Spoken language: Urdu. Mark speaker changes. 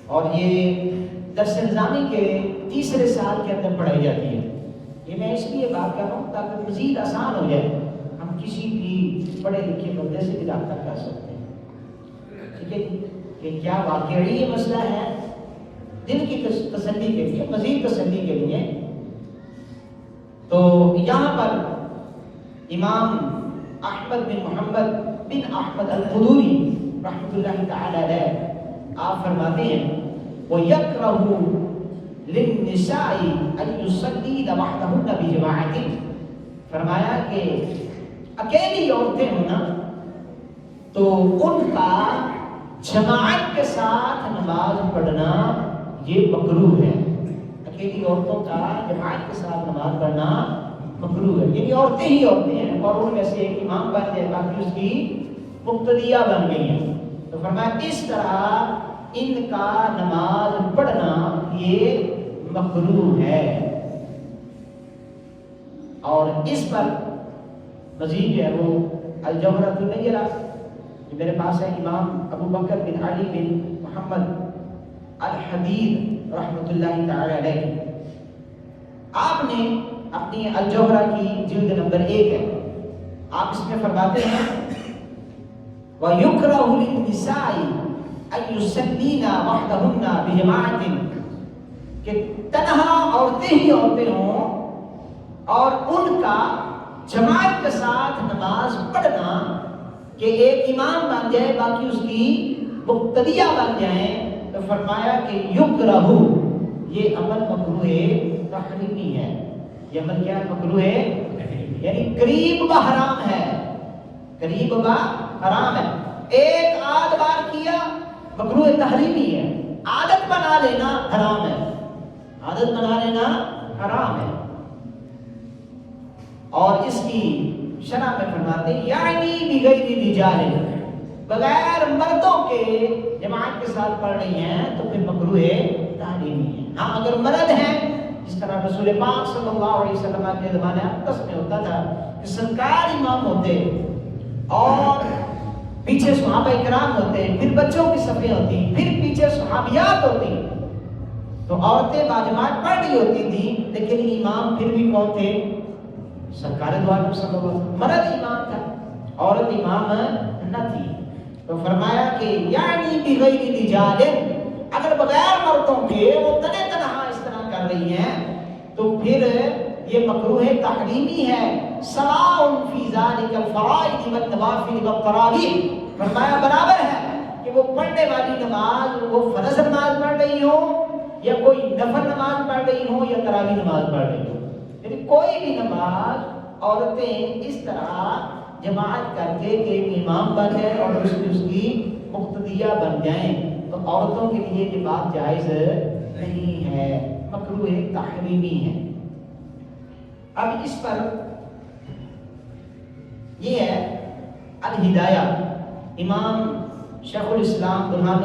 Speaker 1: اور یہ درس نظامی کے تیسرے سال کے اندر پڑھائی جاتی ہے. یہ میں اس لیے بات کر رہا ہوں تاکہ مزید آسان ہو جائے، ہم کسی بھی پڑھے لکھے بندے سے بھی رابطہ کر سکتے ہیں. ٹھیک ہے کہ کیا واقعی یہ مسئلہ ہے، دل کی تسلی کے لیے، مزید تسلی کے لیے. تو یہاں پر امام احمد بن محمد بن احمد القدوری رحمۃ اللہ تعالی علیہ آپ فرماتے ہیں وَيَكْرَهُ لِلنِّسَاءِ أَن يُصَلِّينَ وَحْدَهُنَّ بِجَمَاعَةٍ، فرمایا کہ اکیلی عورتیں ہونا تو ان کا جماعت کے ساتھ نماز پڑھنا یہ مکروہ ہے. اکیلی عورتوں کا جماعت کے ساتھ نماز پڑھنا مکروہ ہے، یعنی عورتیں ہی عورتیں ہیں اور ان میں سے ایک امام بن جائے باقی اس کی مقتدیہ بن گئی ہیں. تو فرمایا اس طرح ان کا نماز پڑھنا یہ مکروہ ہے. اور اس پر مزید جو ہے وہ الجوہرۃ النیرہ جو میرے پاس ہے، امام ابو بکر بن علی بن محمد الحدید رحمۃ اللہ تعالی علیہ، آپ نے اپنی الجوہرہ کی جلد نمبر 1 ہے، آپ اس میں فرماتے ہیں وَيُكْرَهُ لِلنِّسَاءِ أَن يُصَلِّينَ وَحْدَهُنَّ بِجَمَاعَةٍ، کہ تنہا عورتیں ہی عورتیں ہوں اور ان کا جماعت کے ساتھ نماز پڑھنا کہ ایک امام بن جائے باقی اس کی مقتدیہ بن جائیں. تو فرمایا کہ یکرہ، یہ عمل مکروہ تحریمی ہے. یہ عمل کیا مکروہ ہے؟ یعنی قریب با حرام ہے، قریب با حرام ہے. ایک آدھ بار کیا مکروہ تحریمی ہے، عادت بنا لینا حرام ہے، عادت بنا لینا حرام ہے. اور اس کی شرح میں فرماتے ہیں یعنی بغیر رجال، بغیر مردوں کے جماعت کے ساتھ پڑھ رہی ہیں تو پھر مکروہ تحریمی ہے. ہاں اگر مرد ہیں، جس طرح رسول پاک صلی اللہ علیہ وسلم کے زمانے اقدس میں ہوتا تھا کہ سرکار امام ہوتے اور پیچھے صحابہ کرام ہوتے، پھر بچوں کی صفیں ہوتی، پھر پیچھے صحابیات ہوتی، تو عورتیں باجماعت پڑھ رہی ہوتی تھی لیکن امام پھر بھی کون تھے؟ سرکار دو عالم صلی اللہ علیہ وسلم. مرد امام تھا، عورت امام نہ تھی. تو فرمایا کہ یعنی بغیر رجال، اگر بغیر مردوں کے وہ تنہا تنہا اس طرح کر رہی ہیں تو پھر یہ مکروہ تحریمی ہے. سواء فی ذلک الفرائض والنوافل والتراویح، فرمایا برابر ہے کہ وہ پڑھنے والی نماز وہ فرض نماز پڑھ رہی ہو یا کوئی نفل نماز پڑھ رہی ہو یا تراویح نماز پڑھ رہی ہو، یعنی کوئی بھی نماز عورتیں اس طرح جماعت کر کے ایک امام بن جائے اور اس کی مقتدیہ بن جائیں تو عورتوں کے لیے یہ بات جائز نہیں ہے، مکروہ تحریمی ہے. اب اس پر یہ ہے الہدایہ، امام شیخ الاسلام برہان